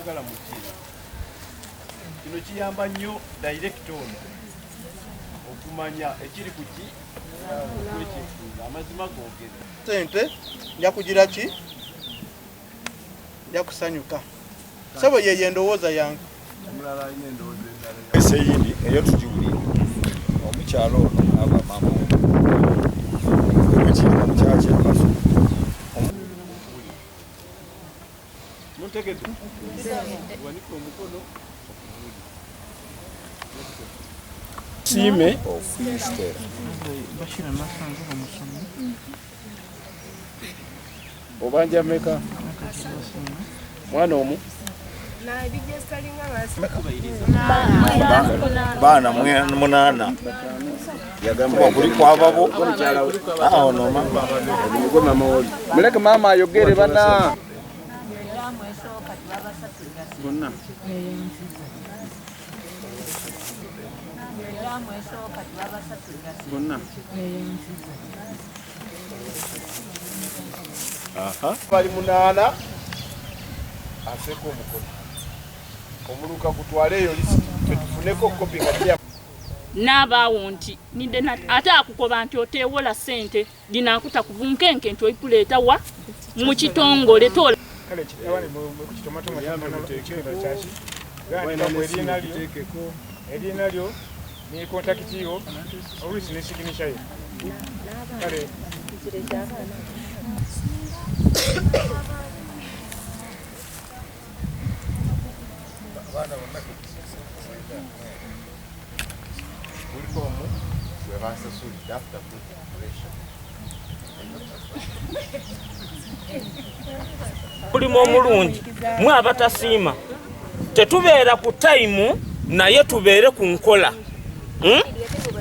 kyagala mukiri kino kiyamba nnyo director ono okumanya ekiri kuki amazima gogera sente nja kugira ki nja kusanyuka sabo yeye ndowooza yange omulala alina endowooza endala eseyindi eyo tugiwulira omukyalo ono aba mama wekiri mukyakyepaso muntegedde wanika omukono siime ofistera obanja meka mwana omu baana munana yagamba kuli kwababo ono mama muleke mama ayogere bana bonna bonna bali munaana aseeko omukono omuluka gutwaleeyo lisiti twetufuneko kopi nga n'abaawo nti ate akukoba nti oteewola ssente dinaakuta ku bunkenke nti oikuleeta wa mu kitongole tola kale kitawale mu kitomatonga kyaki erina lyo ni kontakiti yo oluusi ne signature ye kale mulimu omulungi mwe abatasiima tetubeera ku time naye tubeere ku nkola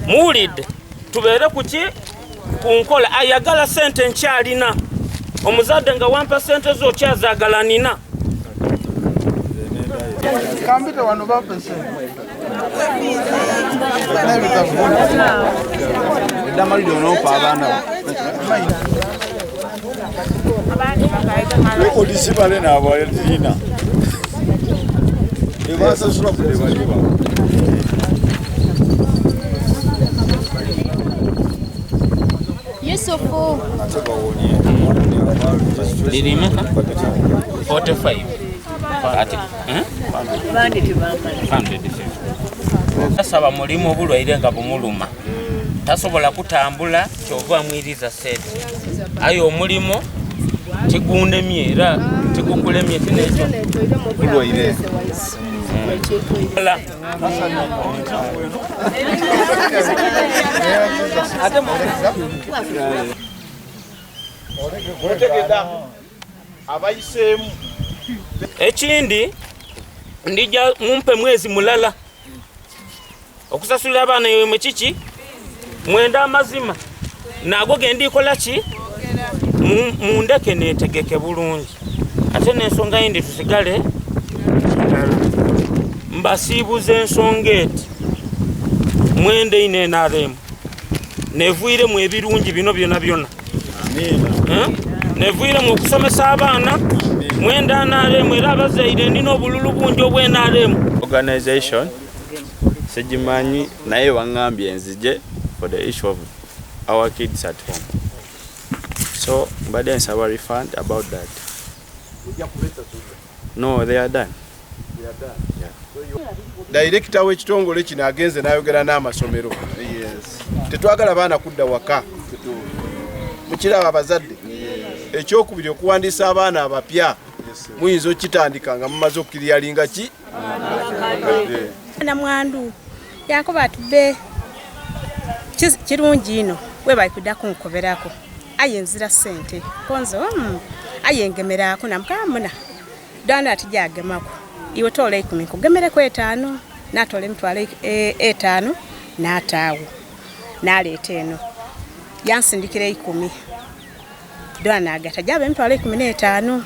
muwulidde tubeere ku ki ku nkola ayagala sente nkyalina omuzadde nga wampa sente zo kyazaagala nina kambita wano bapese eddamaliro onompa abaana odisibale n'abalina ebasasula kubaliba Yusufu lirimeka 45 ati asaba mulimu obulwaire nga bumuluma tasobola kutambula kyova amwiriza sente ayo omulimu kigunemye era kigukulemye tinekyo bulwaire abayiseemu ekindi ndija mumpe mwezi mulala okusasulira abaana ewe mwekiki mwenda amazima nago gendikola ki mundeke netegeke bulungi ate n'ensonga yindi tusigale mbasiibuza ensonga eti mwenda ine NRM nevuiremu ebirungi bino byona byona nevuiremu okusomesa abaana mwenda NRM era abazaire ndina obululu bungi obwe NRM organization sejimanyi naye wangambye nzije for the issue of our kids at home, so mbadde nsaba refund about that. No, they are done. Director w'ekitongole kino agenze n'ayogera n'amasomero tetwagala baana kudda waka mukiraba abazadde ekyokubiri okuwandiisa abaana abapya muyinza okitandika nga mumaze okukiryalinga ki na mwandu yakoba tube kirungi ino we bayikudda kunkoberako ayenzira sente konzo ayengemerako namukamuna dana atijagemako iwe tola 10 kugemereko 5 natole mtwale 5 natawo naleta eno yansindikire 10 dana agata jabe mtwale 15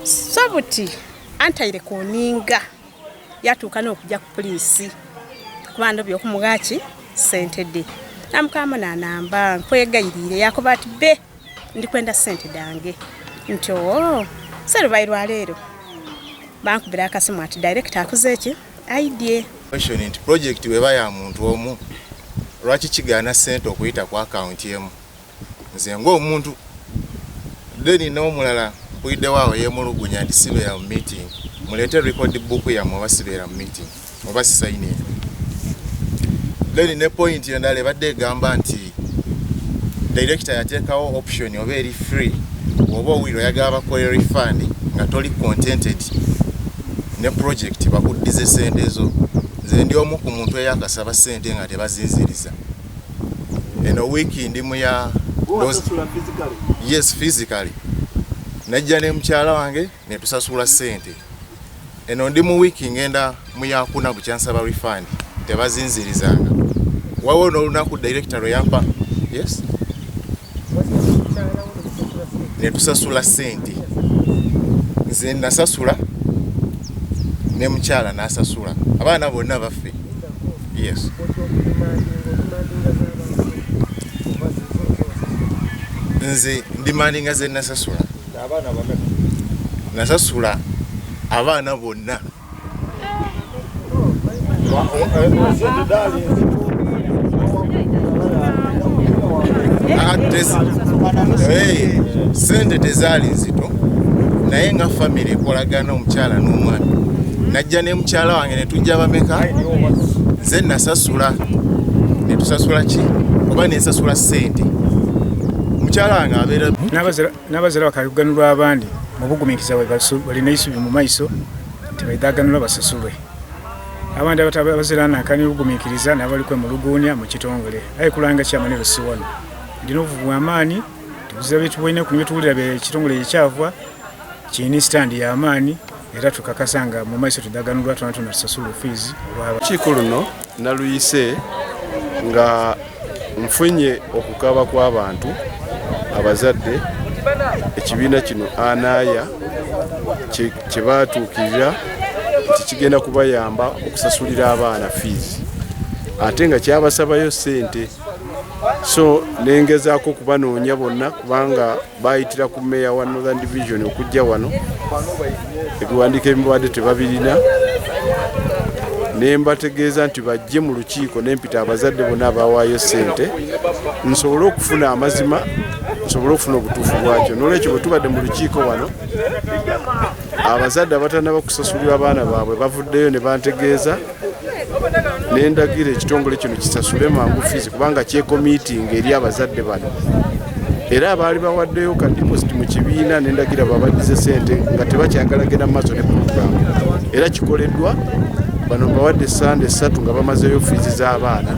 sabuti antaire kuninga yatuuka n'okujja ku poliisi kubanda by'okumugaaki sente de namukama nanamba nkwegayirire yakoba ati be ndikwenda sente dange nti serubairwa leero bankubira akasimu ati director akuze eki idea question nti project weba ya muntu omu lwaki kigaana sente okuyita ku account yemu nze ng'omuntu deni n'omulala bwidde waawo yeemulugunya nti sibeera mu meeting muleete record book yammwe oba sibeera mu meeting oba sisaine deni ne point endala ebadde egamba nti director yateekawo option oba eri free oba owiro yagala bakola refund nga toli contented ne project bakuddize sente ezo nze ndi omu ku muntu eyakasaba sente nga tebazinziriza eno wiki ndi mu ya yes physically najja ne mukyala wange ne tusasula sente eno ndi mu wiki ngenda mu yakuna bukyansaba refund tebazinzirizanga wawo n'olunaku director yampa yes ne tusasula sente nze nasasula ne mukyala n'asasula abaana bonna baffe yes nze ndimandinga ze nasasula nasasula abaana bonna sente tezaali nzito naye nga famire ekolagana omukyala n'omwami najja ne mukyala wange ne tujja bameka nze nasasula ne tusasula ki oba nensasula sente mukyala wange abeera n'abazira bakaganulwa abandi mu bugumiikiriza balina isubi mu maiso tebaidaaganulwa basasulwe abandi abazira nakani bugumiikiriza n'abaliko mu luguunya mu kitongole aye kulanga kyamaniro si wano ndina obuvubu amaanyi tubuza byetuboine ku byetuwulira ekitongole ekyavwa kiini standi y'amaanyi era tukakasanga mu maiso tudaganulwa tonatona tusasula fees kiiko luno naluyise nga nfunye okukaba kw'abantu abazadde ekibiina kino anaaya kye baatuukirira nti kigenda kubayamba okusasulira abaana fees ate nga kyabasabayo sente so nengezaako kubanoonya bonna kubanga bayitira ku meya wa Northern Division okujja wano ebiwandiiko ebibadde tebabirina nembategeeza nti bajje mu lukiiko nempita abazadde bonna abawaayo sente nsobole okufuna amazima nsobole okufuna obutuufu bwakyo n'olwekyo bwe tubadde mu lukiiko wano abazadde abatanaba kusasulira abaana baabwe bavuddeyo ne bantegeeza nendagira ekitongole kino kisasule mangu fees kubanga kyekomiitinga eri abazadde bano era abaali bawaddeyo ka deposit mu kibiina nendagira babaddize sente nga tebakyagala genda maaso ne puroguramu era kikoleddwa bano bawadde sande 3 nga bamazeyo fees z'abaana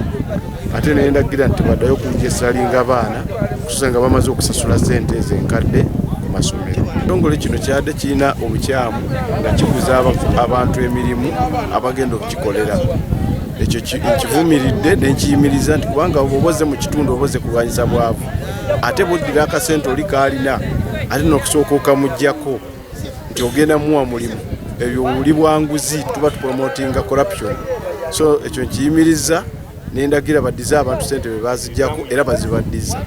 ate nendagira nti baddayo kunjesalinga abaana kusosa nga bamaze okusasula sente ezenkadde ku masomero ekitongole kino kyadde kirina obukyamu nga kiguza abantu emirimu abagenda okukikolera ekyo kivumiridde nenkiyimiriza nti kubanga oboze mu kitundu oboze kulwanyisa bwavu ate buddira akasente oli kaalina ate n'okusooka okamuggyako nti ogenda muwa mulimu ebyo buli bwanguzi tuba tupromotinga corruption so ekyo nkiyimiriza nendagira baddize abantu sente be baziggyako era bazibaddiza